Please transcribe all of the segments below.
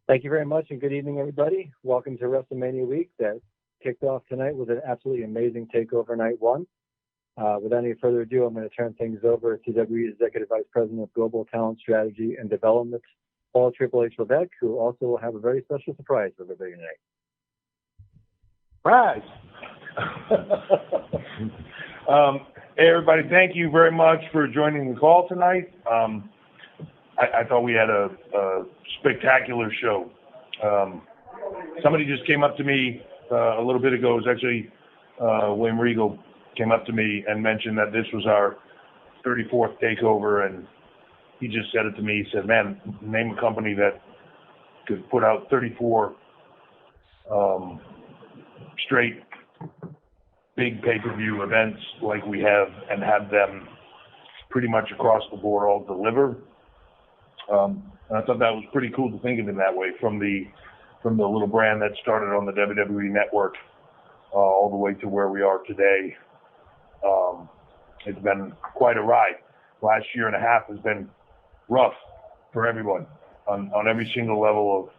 Thank you very much, and good evening, everybody. Welcome to WrestleMania week that kicked off tonight with an absolutely amazing TakeOver Night 1. Without any further ado, I'm going to turn things over to WWE's Executive Vice President of Global Talent Strategy and Development, Paul Triple H Levesque, who also will have a very special surprise for everybody tonight. Surprise! Hey, everybody, thank you very much for joining the call tonight. I thought we had a spectacular show. Somebody just came up to me a little bit ago. It was actually William Regal came up to me and mentioned that this was our 34th takeover, and he just said it to me. He said, man, name a company that could put out 34 straight big pay-per-view events like we have and have them pretty much across the board all deliver. And I thought that was pretty cool to think of it that way, from the little brand that started on the WWE Network all the way to where we are today. It's been quite a ride. Last year and a half has been rough for everyone on every single level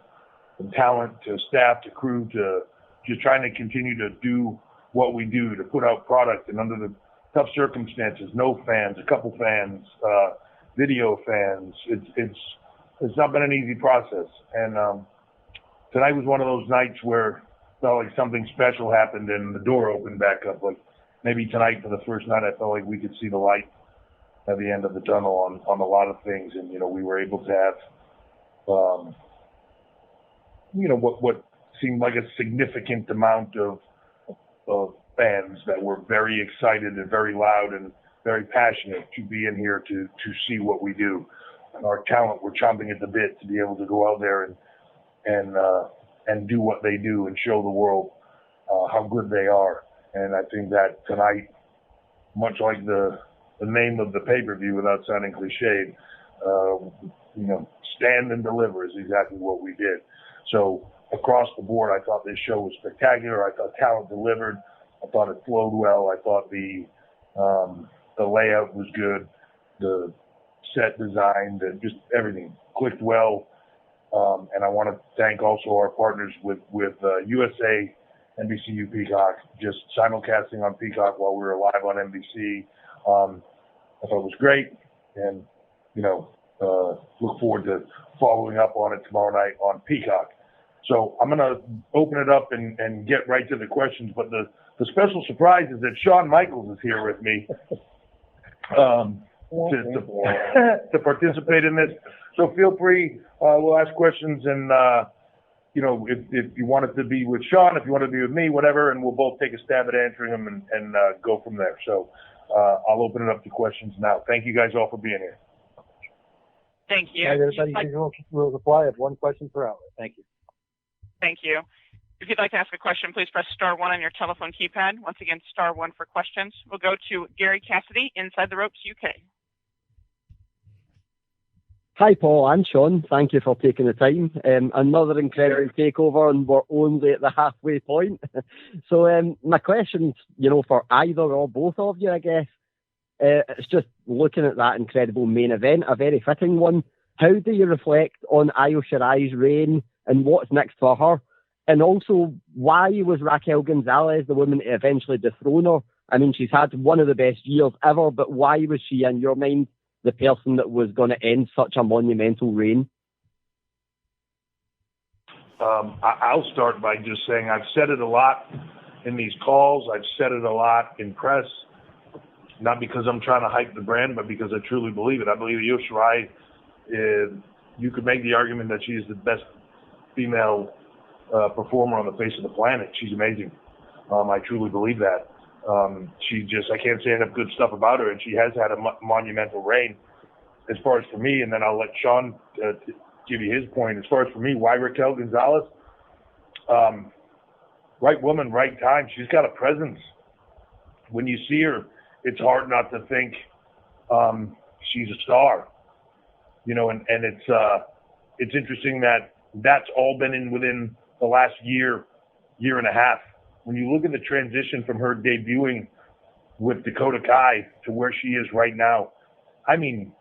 of talent to staff to crew to just trying to continue to do what we do, to put out product, and under the tough circumstances, no fans, a couple fans, video fans. It's not been an easy process. And tonight was one of those nights where it felt like something special happened and the door opened back up. Like maybe tonight for the first night, I felt like we could see the light at the end of the tunnel on a lot of things. And, we were able to have, what seemed like a significant amount of fans that were very excited and very loud and very passionate to be in here to see what we do. And our talent were chomping at the bit to be able to go out there and do what they do and show the world how good they are. And I think that tonight, much like the name of the pay-per-view, without sounding cliched, stand and deliver is exactly what we did. So across the board, I thought this show was spectacular. I thought talent delivered. I thought it flowed well. I thought the layout was good. The set design, just everything clicked well. And I want to thank also our partners with USA, NBCU Peacock, just simulcasting on Peacock while we were live on NBC. I thought it was great, and look forward to following up on it tomorrow night on Peacock. So I'm going to open it up and get right to the questions. But the special surprise is that Shawn Michaels is here with me to participate in this. So feel free. We'll ask questions, and if you want it to be with Shawn, if you want it to be with me, whatever, and we'll both take a stab at answering them and go from there. So I'll open it up to questions now. Thank you guys all for being here. Thank you. Hi, everybody. We'll reply of one question per hour. Thank you. Thank you. If you'd like to ask a question, please press star one on your telephone keypad. Once again, star one for questions. We'll go to Gary Cassidy, Inside the Ropes, UK. Hi, Paul and Shawn. Thank you for taking the time. Another incredible takeover, and we're only at the halfway point. So my question's, for either or both of you, I guess. It's just looking at that incredible main event, a very fitting one. How do you reflect on Yoshirai reign and what's next for her? And also, why was Raquel Gonzalez the woman to eventually dethrone her? I mean, she's had one of the best years ever, but why was she, in your mind, the person that was going to end such a monumental reign? I'll start by just saying I've said it a lot in these calls. I've said it a lot in press, not because I'm trying to hype the brand, but because I truly believe it. I believe that Yoshirai, you could make the argument that she is the best female performer on the face of the planet. She's amazing. I truly believe that. I can't say enough good stuff about her, and she has had a monumental reign. As far as for me, and then I'll let Shawn give you his point. As far as for me, why Raquel Gonzalez? Right woman, right time. She's got a presence. When you see her, it's hard not to think she's a star. And it's interesting that that's all been within the last year and a half. When you look at the transition from her debuting with Dakota Kai to where she is right now, I mean,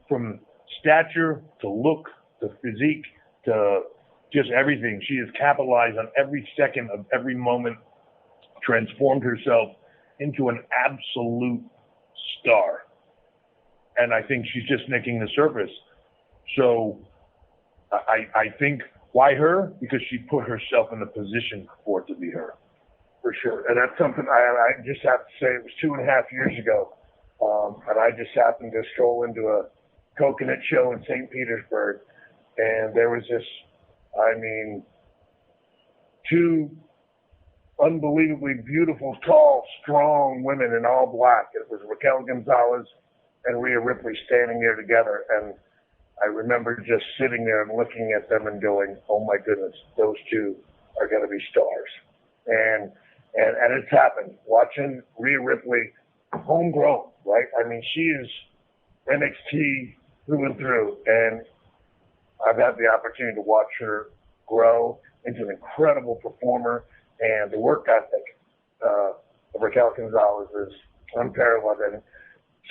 from stature to look to physique to just everything. She has capitalized on every second of every moment, transformed herself into an absolute star. And I think she's just nicking the surface. So I think, why her? Because she put herself in the position for it to be her. For sure. And that's something I just have to say, it was 2.5 years ago. And I just happened to stroll into a coconut show in St. Petersburg. And there was this, two unbelievably beautiful, tall, strong women in all black. It was Raquel Gonzalez and Rhea Ripley standing there together. And I remember just sitting there and looking at them and going, oh my goodness, those two are going to be stars. And it's happened. Watching Rhea Ripley, homegrown, right? She is NXT through and through. And I've had the opportunity to watch her grow into an incredible performer. And the work ethic of Raquel Gonzalez is unparalleled. And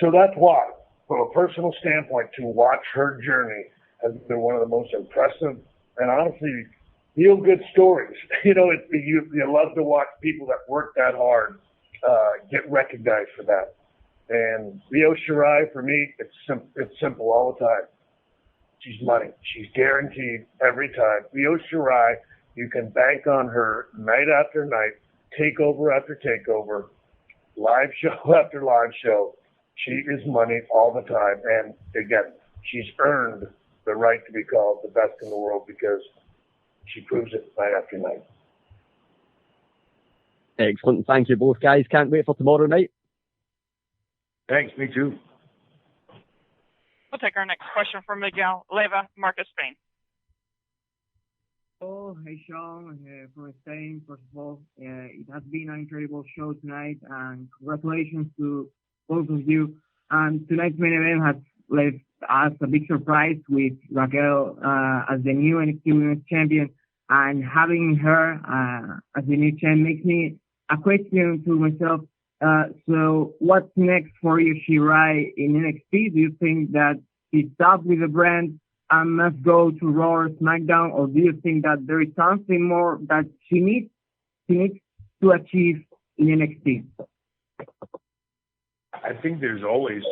so that's why, from a personal standpoint, to watch her journey has been one of the most impressive and honestly feel-good stories. You love to watch people that work that hard get recognized for that. And Yoshirai, for me, it's simple all the time. She's money. She's guaranteed every time. Yoshirai, you can bank on her night after night, takeover after takeover, live show after live show. She is money all the time. And again, she's earned the right to be called the best in the world because she proves it night after night. Excellent. Thank you both, guys. Can't wait for tomorrow night. Thanks. Me too. We'll take our next question from Miguel Leva, Marcus, Spain. Oh, hey Shawn, from Spain. First of all, it has been an incredible show tonight, and congratulations to both of you. And tonight's main event has left us a big surprise with Raquel as the new NXT Women's Champion, and having her as the new champ makes me a question to myself. So what's next for Yoshirai in NXT? Do you think that she's stopped with the brand and must go to Raw or SmackDown, or do you think that there is something more that she needs to achieve in NXT? I think there's always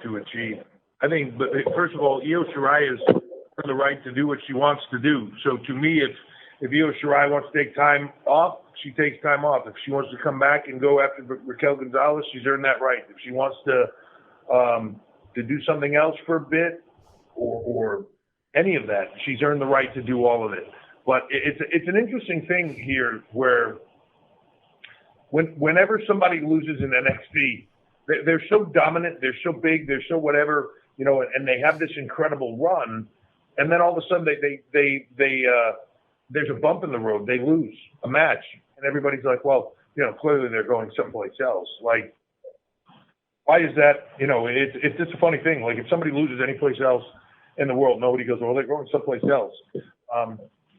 to achieve. But first of all, Io Shirai is for the right to do what she wants to do. So to me, if Io Shirai wants to take time off, she takes time off. If she wants to come back and go after Raquel Gonzalez, she's earned that right. If she wants to do something else for a bit, or any of that, she's earned the right to do all of it. But it's an interesting thing here where whenever somebody loses in NXT, they're so dominant, they're so big, they're so whatever, and they have this incredible run, and then all of a sudden there's a bump in the road. They lose a match, and everybody's like, well, clearly they're going someplace else. Like, why is that? It's just a funny thing. Like, if somebody loses anyplace else in the world, nobody goes, well, they're going someplace else.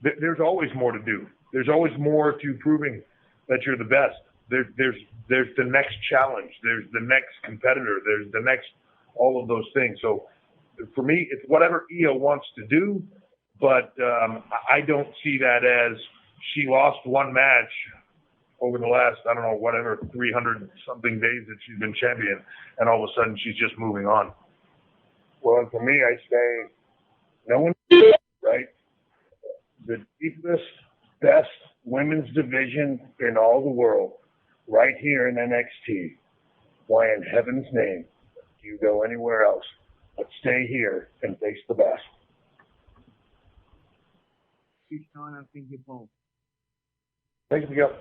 There's always more to do. There's always more to proving that you're the best. There's the next challenge. There's the next competitor. There's the next, all of those things. So for me, it's whatever Io wants to do, but I don't see that as she lost one match over the last, 300 something days that she's been champion, and all of a sudden she's just moving on. Well, for me, I say no one, right? The deepest, best women's division in all the world, right here in NXT. Why in heaven's name do you go anywhere else? But stay here and face the best. Thank you, Shawn, and thank you, Paul. Thank you, Miguel.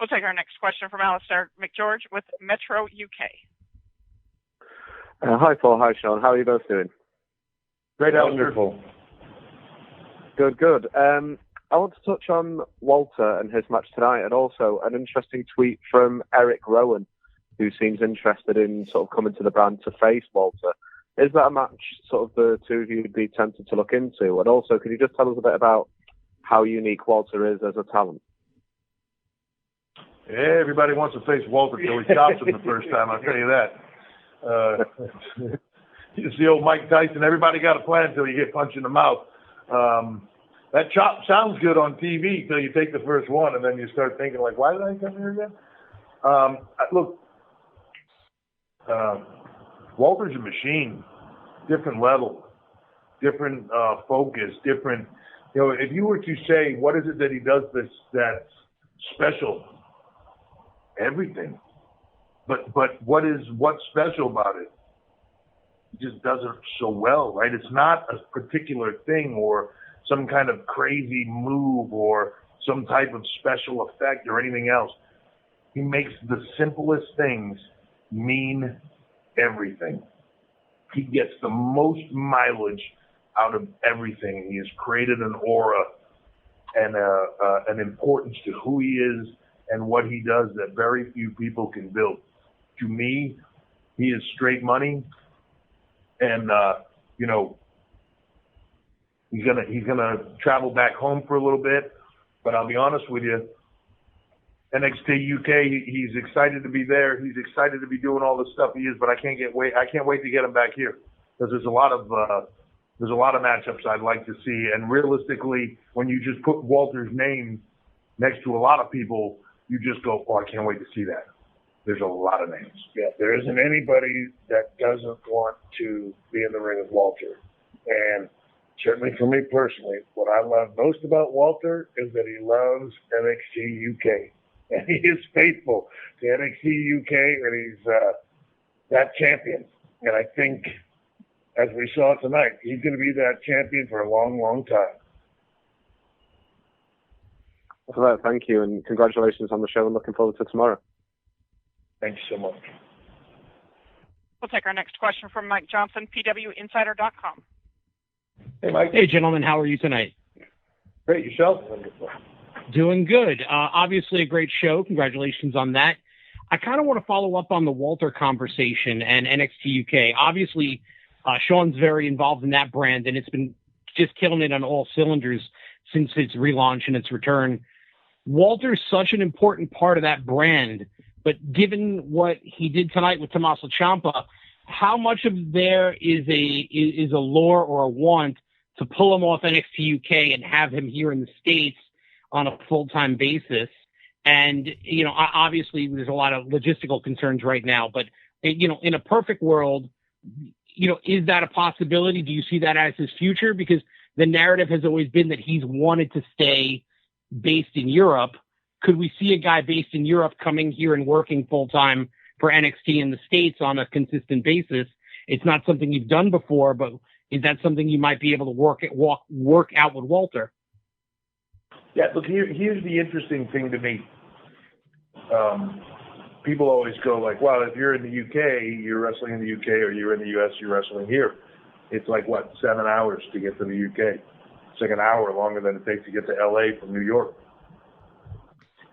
We'll take our next question from Alistair McGeorge with Metro UK. Hi, Paul. Hi, Shawn. How are you both doing? Great, Wonderful. Good. I want to touch on Walter and his match tonight, and also an interesting tweet from Eric Rowan, who seems interested in sort of coming to the brand to face Walter. Is that a match sort of the two of you would be tempted to look into? And also, can you just tell us a bit about how unique Walter is as a talent? Yeah, everybody wants to face Walter till he stops him the first time, I'll tell you that. It's the old Mike Tyson, everybody got a plan until you get punched in the mouth. That chop sounds good on TV till you take the first one, and then you start thinking, like, why did I come here again? Look, Walter's a machine, different level, different focus, different. If you were to say, what is it that he does that's special? Everything. But what's special about it? He just does it so well, right? It's not a particular thing or some kind of crazy move or some type of special effect or anything else. He makes the simplest things mean everything. He gets the most mileage out of everything. He has created an aura and an importance to who he is and what he does that very few people can build. To me, he is straight money, and he's gonna travel back home for a little bit. But I'll be honest with you, NXT UK, he's excited to be there. He's excited to be doing all the stuff he is. But I can't wait to get him back here because there's a lot of matchups I'd like to see. And realistically, when you just put Walter's name next to a lot of people, you just go, oh, I can't wait to see that. There's a lot of names. Yeah, there isn't anybody that doesn't want to be in the ring with Walter. And certainly for me personally, what I love most about Walter is that he loves NXT UK. And he is faithful to NXT UK, and he's that champion. And I think, as we saw tonight, he's going to be that champion for a long, long time. For that, thank you, and congratulations on the show, and looking forward to tomorrow. Thanks so much. We'll take our next question from Mike Johnson, PWInsider.com. Hey, Mike. Hey, gentlemen. How are you tonight? Great. Yourself? Doing good. Obviously a great show. Congratulations on that. I kind of want to follow up on the Walter conversation and NXT UK. Obviously, Shawn's very involved in that brand, and it's been just killing it on all cylinders since its relaunch and its return. Walter's such an important part of that brand, but given what he did tonight with Tommaso Ciampa, how much of there is a lure or a want to pull him off NXT UK and have him here in the States on a full-time basis? And, obviously there's a lot of logistical concerns right now, but, in a perfect world, is that a possibility? Do you see that as his future? Because the narrative has always been that he's wanted to stay based in Europe. Could we see a guy based in Europe coming here and working full-time for NXT in the States on a consistent basis? It's not something you've done before, but is that something you might be able to work out with Walter? Yeah, look, here's the interesting thing to me. People always go like, well, if you're in the UK, you're wrestling in the UK, or you're in the US, you're wrestling here. It's like, 7 hours to get to the UK. It's like an hour longer than it takes to get to LA from New York.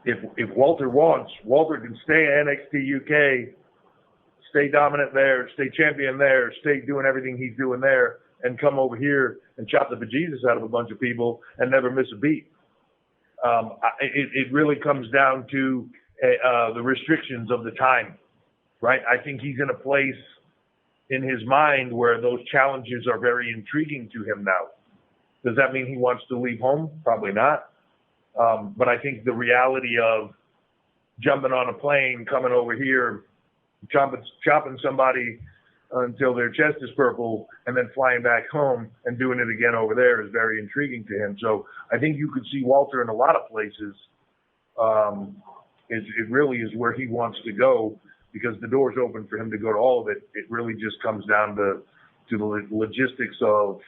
If Walter wants, Walter can stay at NXT UK, stay dominant there, stay champion there, stay doing everything he's doing there, and come over here and chop the bejesus out of a bunch of people and never miss a beat. It really comes down to the restrictions of the time, right? I think he's in a place in his mind where those challenges are very intriguing to him now. Does that mean he wants to leave home? Probably not. But I think the reality of jumping on a plane, coming over here, chopping somebody until their chest is purple, and then flying back home and doing it again over there is very intriguing to him. So I think you could see Walter in a lot of places. It really is where he wants to go, because the door's open for him to go to all of it. It really just comes down to the logistics of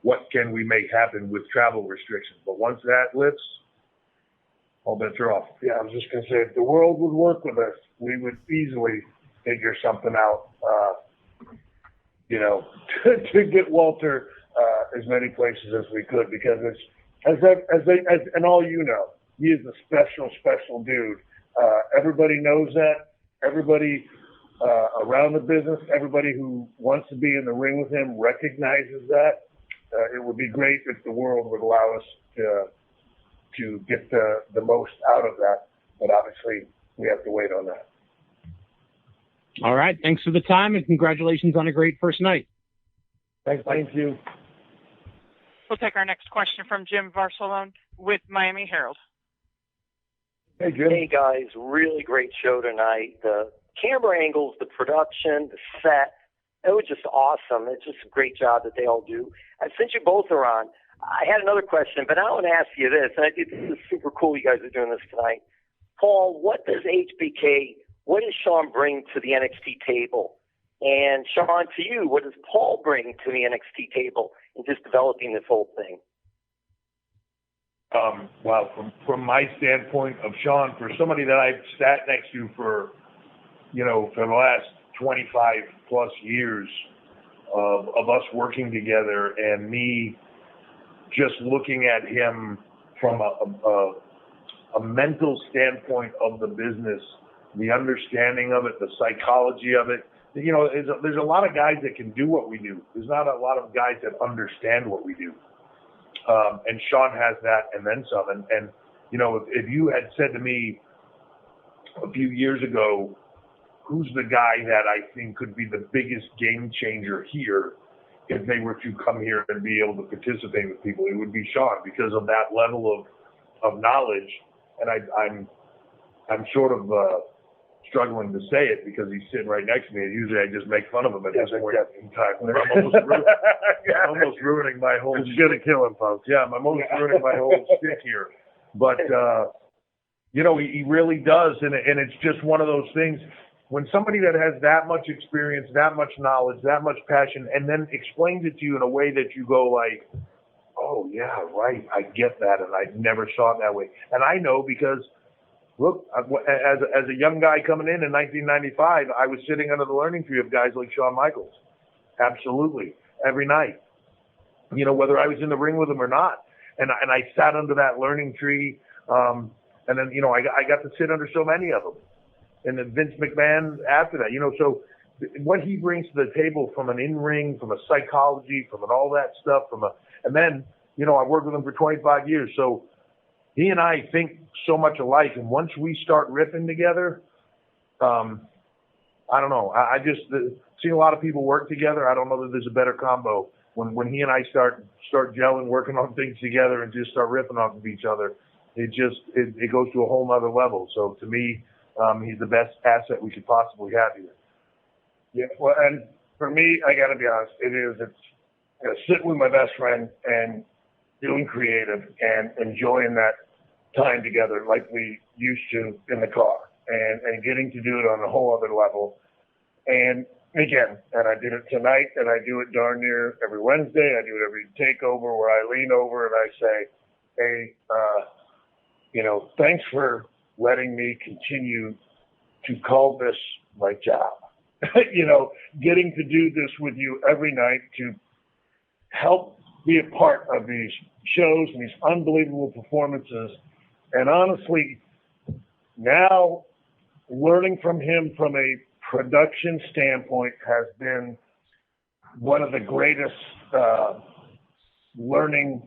what can we make happen with travel restrictions. But once that lifts, all bets are off. Yeah, I was just going to say, if the world would work with us, we would easily figure something out, to get Walter as many places as we could, because and all he is a special, special dude. Everybody knows that. Everybody around the business, everybody who wants to be in the ring with him recognizes that. It would be great if the world would allow us to get the most out of that, but obviously we have to wait on that. All right. Thanks for the time, and congratulations on a great first night. Thank you. We'll take our next question from Jim Varsalone with Miami Herald. Hey, Jim. Hey, guys. Really great show tonight. The camera angles, the production, the set, it was just awesome. It's just a great job that they all do. And since you both are on, I had another question, but I want to ask you this. And I think this is super cool you guys are doing this tonight. Paul, what does what does Shawn bring to the NXT table? And Shawn, to you, what does Paul bring to the NXT table in just developing this whole thing? Well, from my standpoint of Shawn, for somebody that I've sat next to for the last 25 plus years of us working together, and me just looking at him from a mental standpoint of the business, the understanding of it, the psychology of it. There's a lot of guys that can do what we do. There's not a lot of guys that understand what we do. And Shawn has that and then some. And if you had said to me a few years ago, who's the guy that I think could be the biggest game changer here if they were to come here and be able to participate with people, it would be Shawn, because of that level of knowledge. And I'm sort of struggling to say it because he's sitting right next to me, and usually I just make fun of him at this point in time. I'm almost ruining my whole. It's gonna kill him, folks. Yeah, I'm almost ruining my whole stick here. But he really does, and it's just one of those things. When somebody that has that much experience, that much knowledge, that much passion, and then explains it to you in a way that you go like, oh yeah, right, I get that, and I never saw it that way. And I know because, look, as a young guy coming in 1995, I was sitting under the learning tree of guys like Shawn Michaels. Absolutely. Every night. Whether I was in the ring with him or not. And I sat under that learning tree. And then, I got to sit under so many of them. And then Vince McMahon after that. So what he brings to the table from an in-ring, from a psychology, from all that stuff, and then, I worked with him for 25 years. So he and I think so much alike. And once we start riffing together, I don't know. I just see a lot of people work together. I don't know that there's a better combo. When he and I start gelling, working on things together, and just start riffing off of each other, it goes to a whole nother level. So to me, he's the best asset we could possibly have here. Yeah, well, and for me, I got to be honest, it's sitting with my best friend and doing creative and enjoying that time together like we used to in the car, and getting to do it on a whole other level. And again, and I did it tonight, and I do it darn near every Wednesday. I do it every takeover where I lean over and I say, hey, thanks for letting me continue to call this my job. Getting to do this with you every night, to help be a part of these shows and these unbelievable performances. And honestly, now learning from him from a production standpoint has been one of the greatest learning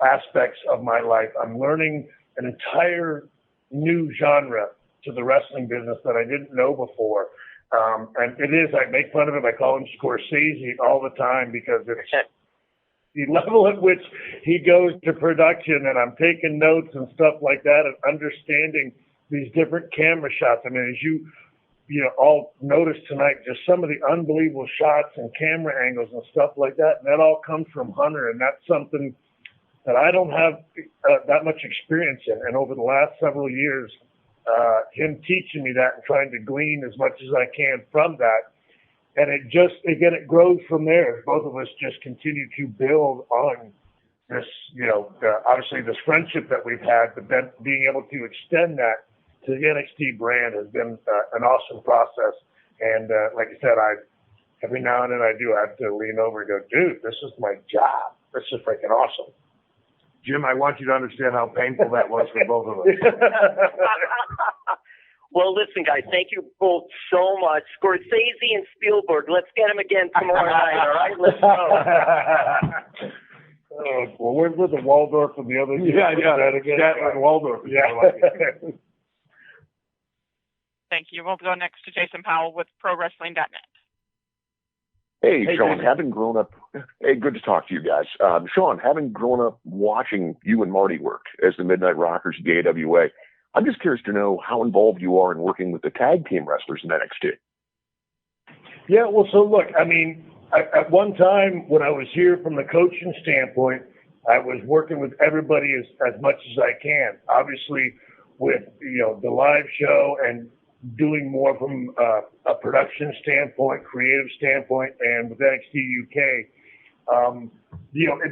aspects of my life. I'm learning an entire new genre to the wrestling business that I didn't know before. And I make fun of him. I call him Scorsese all the time because it's the level at which he goes to production, and I'm taking notes and stuff like that and understanding these different camera shots. I mean, as you all noticed tonight, just some of the unbelievable shots and camera angles and stuff like that. And that all comes from Hunter, and that's something that I don't have that much experience in. And over the last several years, him teaching me that and trying to glean as much as I can from that. And it grows from there. Both of us just continue to build on this, obviously this friendship that we've had, but then being able to extend that to the NXT brand has been an awesome process. And like I said, every now and then I have to lean over and go, dude, this is my job. This is freaking awesome. Jim, I want you to understand how painful that was for both of us. Well, listen, guys, thank you both so much. Scorsese and Spielberg, let's get them again tomorrow night, all right? Let's go. Well, where's with the Waldorf and the other? Yeah. Statler and Waldorf. Yeah. Thank you. We'll go next to Jason Powell with ProWrestling.net. Hey, Shawn, Jason. having grown up, hey, good to talk to you guys. Shawn, having grown up watching you and Marty work as the Midnight Rockers of the AWA, I'm just curious to know how involved you are in working with the tag team wrestlers in NXT. Yeah, well, so look, I mean, at one time when I was here from the coaching standpoint, I was working with everybody as much as I can. Obviously, with the live show and doing more from a production standpoint, creative standpoint, and with NXT UK,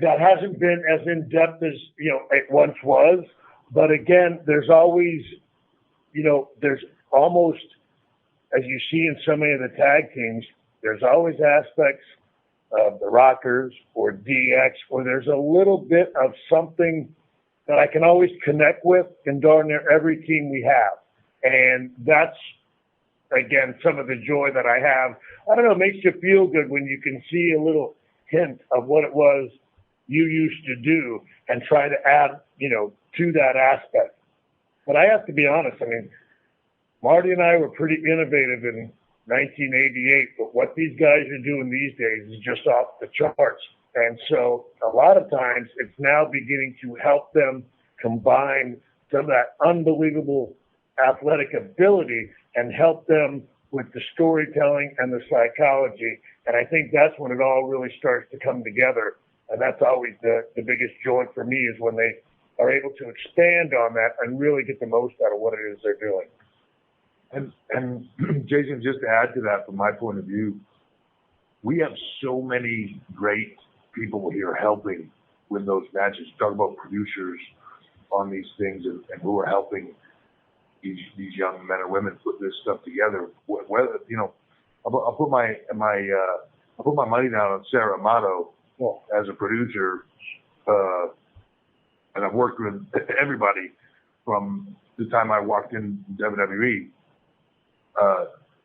that hasn't been as in depth as it once was. But again, there's always, there's almost, as you see in so many of the tag teams, there's always aspects of the Rockers or DX, or there's a little bit of something that I can always connect with in darn near every team we have. And that's, again, some of the joy that I have. I don't know, it makes you feel good when you can see a little hint of what it was you used to do and try to add, to that aspect. But I have to be honest, I mean, Marty and I were pretty innovative in 1988, but what these guys are doing these days is just off the charts. And so a lot of times it's now beginning to help them combine some of that unbelievable athletic ability and help them with the storytelling and the psychology. And I think that's when it all really starts to come together. And that's always the biggest joy for me, is when they are able to expand on that and really get the most out of what it is they're doing. And Jason, just to add to that, from my point of view, we have so many great people here helping with those matches. Talk about producers on these things and who are helping these young men and women put this stuff together. Whether I'll put my money down on Sarah Amato as a producer, and I've worked with everybody from the time I walked in WWE.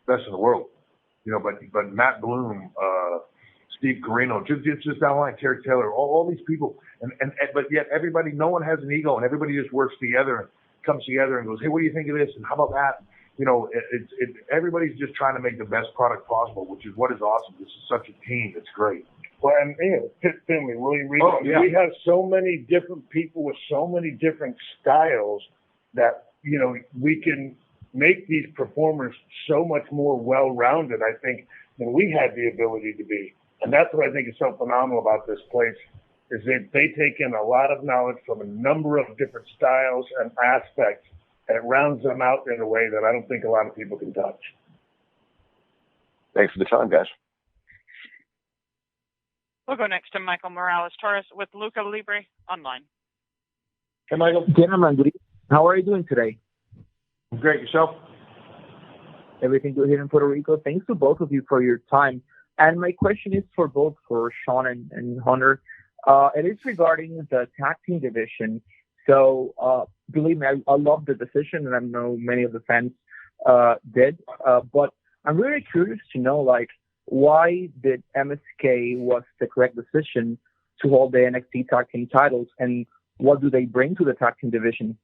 Best in the world, but Matt Bloom, Steve Carino, just outline Terry Taylor, all these people, but yet everybody, no one has an ego, and everybody just works together and comes together and goes, hey, what do you think of this, and how about that? Everybody's just trying to make the best product possible, which is what is awesome. This is such a team. It's great. Well, and Pit Finley, William Regal, we have so many different people with so many different styles that we can make these performers so much more well-rounded, I think, than we had the ability to be. And that's what I think is so phenomenal about this place, is that they take in a lot of knowledge from a number of different styles and aspects, and it rounds them out in a way that I don't think a lot of people can touch. Thanks for the time, guys. We'll go next to Michael Morales-Torres with Luca Libre Online. Hey, Michael. Gentlemen, good evening. How are you doing today? Great. Yourself? Everything good here in Puerto Rico. Thanks to both of you for your time. And my question is for Shawn and Hunter. It is regarding the tag team division. So believe me, I love the decision, and I know many of the fans did. But I'm really curious to know, why did MSK was the correct decision to hold the NXT tag team titles, and what do they bring to the tag team division?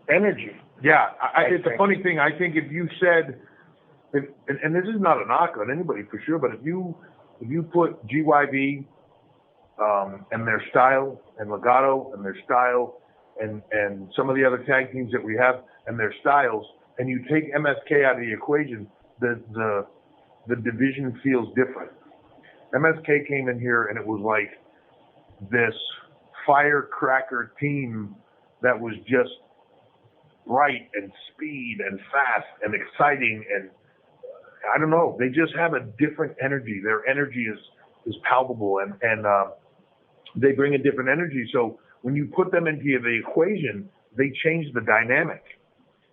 Energy. Yeah, it's a funny thing. I think if you said, and this is not a knock on anybody for sure, but if you put GYV and their style, and Legato and their style, and some of the other tag teams that we have and their styles, and you take MSK out of the equation, the division feels different. MSK came in here and it was like this firecracker team that was just bright and speed and fast and exciting, and I don't know, they just have a different energy. Their energy is palpable, and they bring a different energy. So when you put them into the equation, they change the dynamic.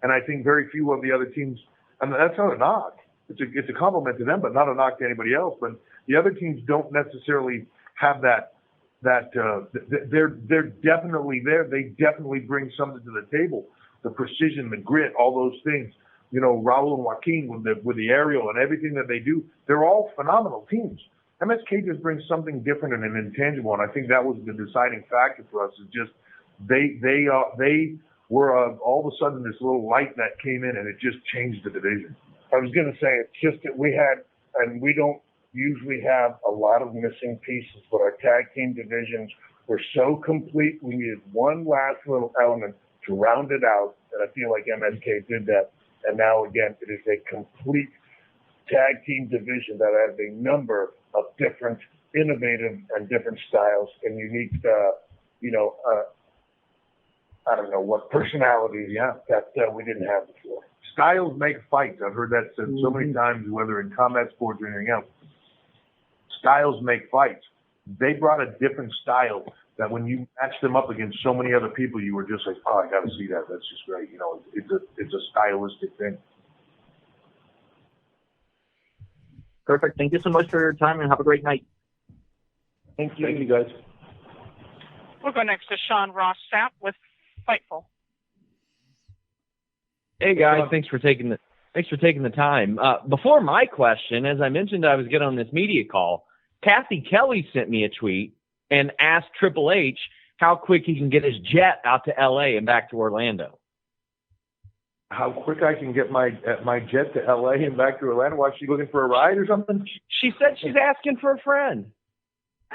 And I think very few of the other teams, and that's not a knock. It's a compliment to them, but not a knock to anybody else. But the other teams don't necessarily have that. They're definitely there. They definitely bring something to the table. The precision, the grit, all those things. Raul and Joaquin with the aerial and everything that they do, they're all phenomenal teams. MSK just brings something different and an intangible, and I think that was the deciding factor for us. Is just they were all of a sudden this little light that came in, and it just changed the division. I was going to say, it's just that we don't usually have a lot of missing pieces, but our tag team divisions were so complete. We needed one last little element to round it out, and I feel like MSK did that. And now, again, it is a complete tag team division that has a number of different innovative and different styles and unique, I don't know what personalities that we didn't have before. Styles make fights. I've heard that said so many times, whether in combat sports or anything else. Styles make fights. They brought a different style that when you match them up against so many other people, you were just like, oh, I got to see that. That's just great. You know, it's a stylistic thing. Perfect. Thank you so much for your time, and have a great night. Thank you. Thank you, guys. We'll go next to Shawn Ross Sapp with Fightful. Hey guys, thanks for taking the time. Before my question, as I mentioned, I was getting on this media call. Kathy Kelly sent me a tweet and asked Triple H how quick he can get his jet out to LA and back to Orlando. How quick I can get my jet to LA and back to Orlando? Why, is she looking for a ride or something? She said she's asking for a friend.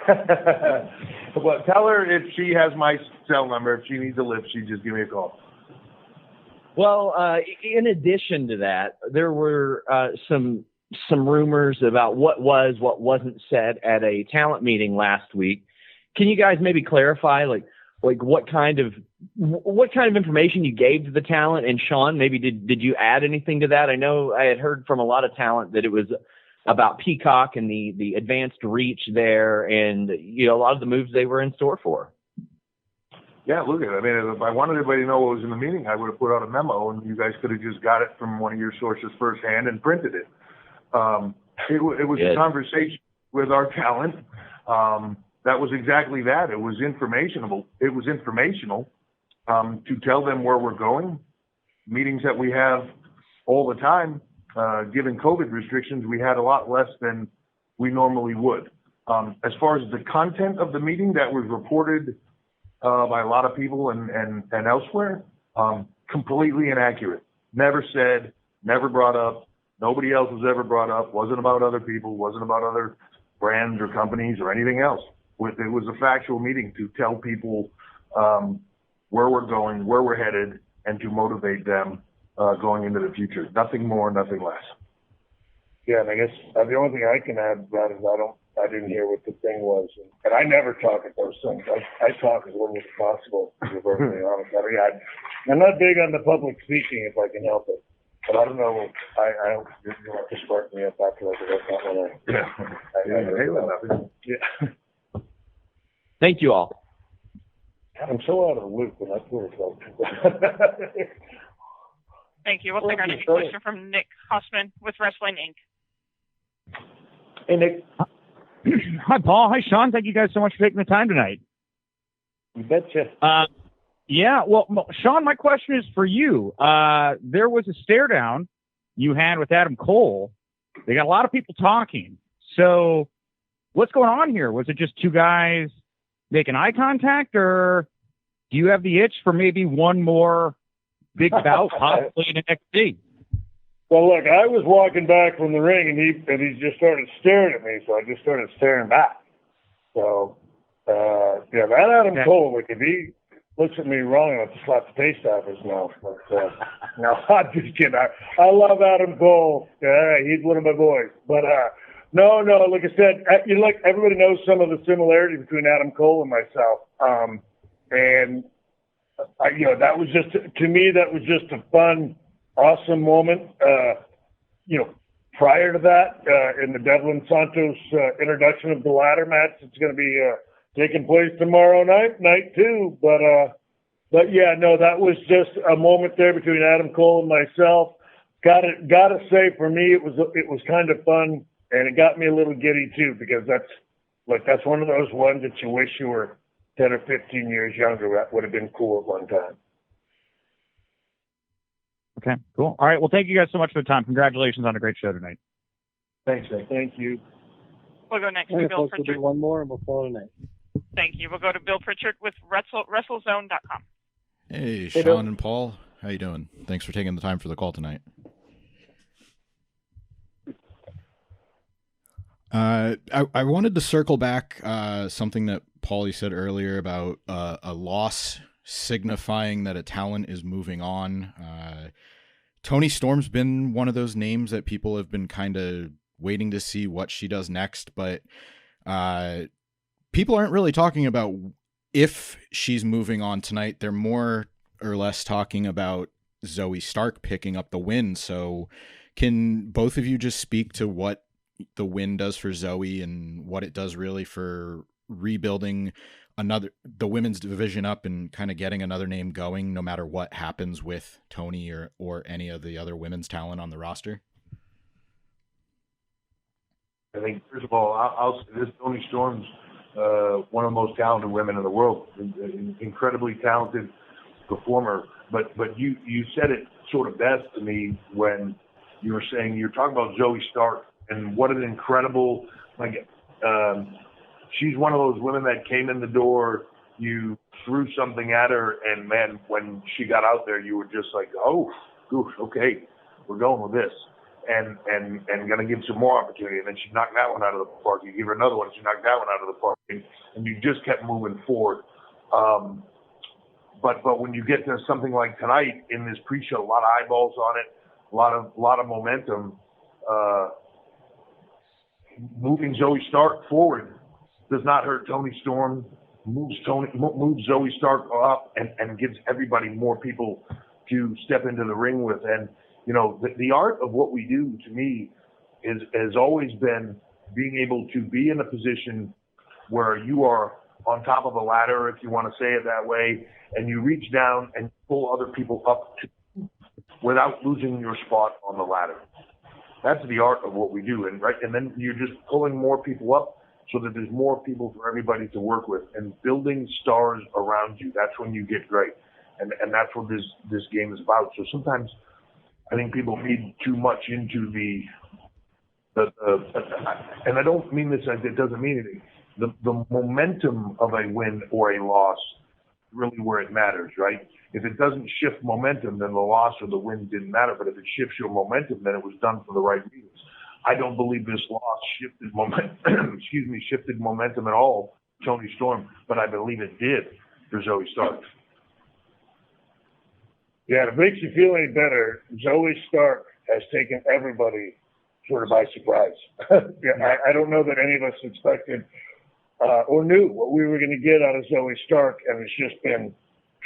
Well, tell her if she has my cell number, if she needs a lift, she just give me a call. Well, in addition to that, there were some rumors about what wasn't said at a talent meeting last week. Can you guys maybe clarify, like what kind of information you gave to the talent? And Shawn, maybe did you add anything to that? I know I had heard from a lot of talent that it was about Peacock and the advanced reach there, and a lot of the moves they were in store for. Yeah, look at it. I mean, if I wanted everybody to know what was in the meeting, I would have put out a memo, and you guys could have just got it from one of your sources firsthand and printed it. It was a conversation with our talent. That was exactly that. It was informational. It was informational to tell them where we're going. Meetings that we have all the time, given COVID restrictions, we had a lot less than we normally would. As far as the content of the meeting that was reported by a lot of people and elsewhere, completely inaccurate. Never said, never brought up. Nobody else was ever brought up. Wasn't about other people. Wasn't about other brands or companies or anything else. It was a factual meeting to tell people where we're going, where we're headed, and to motivate them going into the future. Nothing more, nothing less. Yeah, and I guess the only thing I can add to that is I didn't hear what the thing was, and I never talk at those things. I talk as little as possible, to be perfectly honest. I'm not big on the public speaking if I can help it, but I don't know. I don't. You'll have to spark me up after that. Yeah. Thank you all. I'm so out of the loop when I feel it. Thank you. We'll take our next question from Nick Hossman with Wrestling Inc. Hey, Nick. Hi, Paul. Hi, Shawn. Thank you guys so much for taking the time tonight. You betcha. Yeah, well, Shawn, my question is for you. There was a stare down you had with Adam Cole. They got a lot of people talking. So what's going on here? Was it just two guys making eye contact, or do you have the itch for maybe one more big bout, possibly in NXT? Well, look, I was walking back from the ring, and he just started staring at me, so I just started staring back. So, that Adam Cole, like, if he looks at me wrong, I'll just slap the taste out of his mouth. But, no, I'm just kidding. I love Adam Cole. He's one of my boys. But, no, like I said, everybody knows some of the similarities between Adam Cole and myself. And, that was just, to me, that was just a fun, awesome moment. Prior to that, in the Devlin Santos introduction of the ladder match, it's going to be taking place tomorrow night two. But yeah, no, that was just a moment there between Adam Cole and myself. Gotta say, for me, it was kind of fun, and it got me a little giddy too, because that's one of those ones that you wish you were 10 or 15 years younger. That would have been cool at one time. Okay, cool. All right, well, thank you guys so much for the time. Congratulations on a great show tonight. Thanks, Nick. Thank you. We'll go next to Bill Pritchard. We'll do one more, and we'll call it a night. Thank you. We'll go to Bill Pritchard with WrestleZone.com. Hey, Shawn and Paul. How you doing? Thanks for taking the time for the call tonight. I wanted to circle back something that Paulie said earlier about a loss signifying that a talent is moving on. Toni Storm's been one of those names that people have been kind of waiting to see what she does next, but people aren't really talking about if she's moving on tonight. They're more or less talking about Zoe Stark picking up the win. So can both of you just speak to what the win does for Zoe and what it does really for rebuilding the women's division up and kind of getting another name going no matter what happens with Toni or any of the other women's talent on the roster? I think, first of all, I'll say this: Toni Storm's one of the most talented women in the world, an incredibly talented performer. But you said it sort of best to me when you were saying, you're talking about Zoe Stark and what an incredible, she's one of those women that came in the door, you threw something at her, and man, when she got out there, you were just like, oh, oof, okay, we're going with this. And going to give some more opportunity. And then she knocked that one out of the park. You give her another one, she knocked that one out of the park. And you just kept moving forward. But when you get to something like tonight in this pre-show, a lot of eyeballs on it, a lot of momentum, moving Zoe Stark forward does not hurt Toni Storm, moves Zoe Stark up and gives everybody more people to step into the ring with. And, you know, the art of what we do, to me, has always been being able to be in a position where you are on top of a ladder, if you want to say it that way, and you reach down and pull other people up without losing your spot on the ladder. That's the art of what we do. And then you're just pulling more people up so that there's more people for everybody to work with and building stars around you. That's when you get great. And that's what this game is about. So sometimes I think people read too much into the and I don't mean this as it doesn't mean anything. The momentum of a win or a loss is really where it matters, right? If it doesn't shift momentum, then the loss or the win didn't matter. But if it shifts your momentum, then it was done for the right reasons. I don't believe this loss shifted momentum at all, Toni Storm, but I believe it did for Zoe Stark. Yeah, if it makes you feel any better, Zoe Stark has taken everybody sort of by surprise. I don't know that any of us expected or knew what we were going to get out of Zoe Stark, and it's just been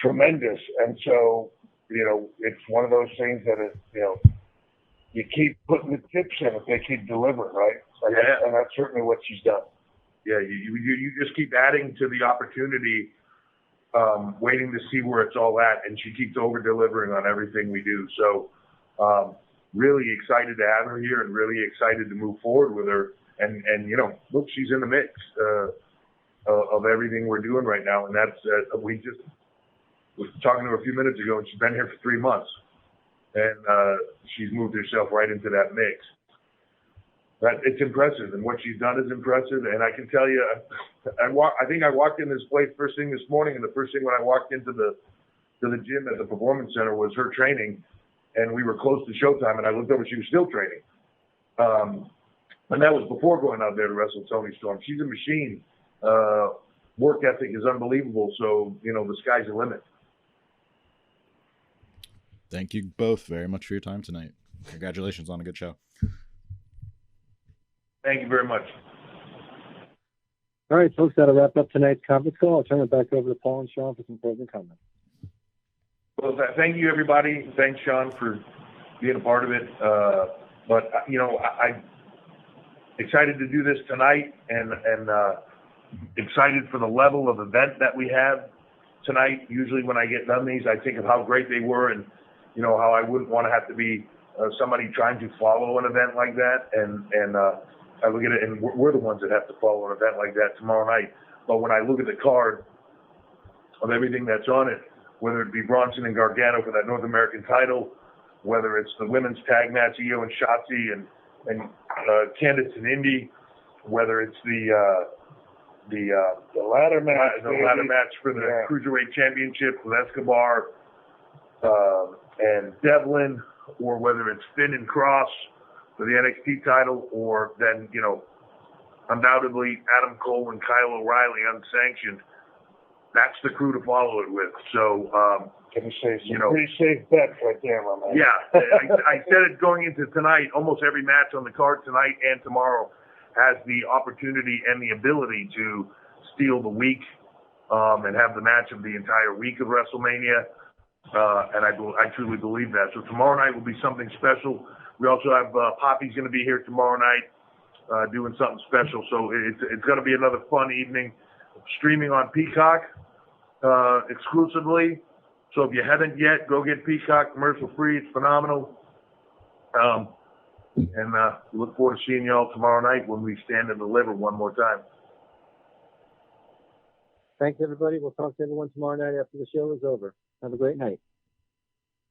tremendous. And so, you know, it's one of those things that is, you know, you keep putting the tips in if they keep delivering, right? And that's certainly what she's done. Yeah, you just keep adding to the opportunity, waiting to see where it's all at, and she keeps over-delivering on everything we do. So really excited to have her here and really excited to move forward with her. And you know, look, she's in the mix of everything we're doing right now. And that's, we just was talking to her a few minutes ago, and she's been here for 3 months. And she's moved herself right into that mix. It's impressive, and what she's done is impressive. And I can tell you, I think I walked in this place first thing this morning, and the first thing when I walked into the gym at the Performance Center was her training, and we were close to showtime, and I looked over, she was still training. And that was before going out there to wrestle Toni Storm. She's a machine. Work ethic is unbelievable, so, you know, the sky's the limit. Thank you both very much for your time tonight. Congratulations on a good show. Thank you very much. All right, folks, that'll wrap up tonight's conference call. I'll turn it back over to Paul and Shawn for some closing comments. Well, thank you, everybody. Thanks, Shawn, for being a part of it. But, you know, I'm excited to do this tonight and excited for the level of event that we have tonight. Usually when I get done these, I think of how great they were and, you know, how I wouldn't want to have to be somebody trying to follow an event like that. And I look at it, and we're the ones that have to follow an event like that tomorrow night. But when I look at the card of everything that's on it, whether it be Bronson and Gargano for that North American title, whether it's the women's tag match, Io and Shotzi and Candice and Indy, whether it's the ladder match for the Cruiserweight Championship with Escobar and Devlin, or whether it's Finn and Cross for the NXT title, or then, you know, undoubtedly Adam Cole and Kyle O'Reilly unsanctioned. That's the crew to follow it with. So, can you say some pretty safe bets right there, my man? Yeah, I said it going into tonight. Almost every match on the card tonight and tomorrow has the opportunity and the ability to steal the week and have the match of the entire week of WrestleMania. And I truly believe that. So tomorrow night will be something special. We also have Poppy's going to be here tomorrow night doing something special. So it's going to be another fun evening. Streaming on Peacock exclusively. So if you haven't yet, go get Peacock commercial free. It's phenomenal. And we look forward to seeing you all tomorrow night when we stand and deliver one more time. Thanks, everybody. We'll talk to everyone tomorrow night after the show is over. Have a great night.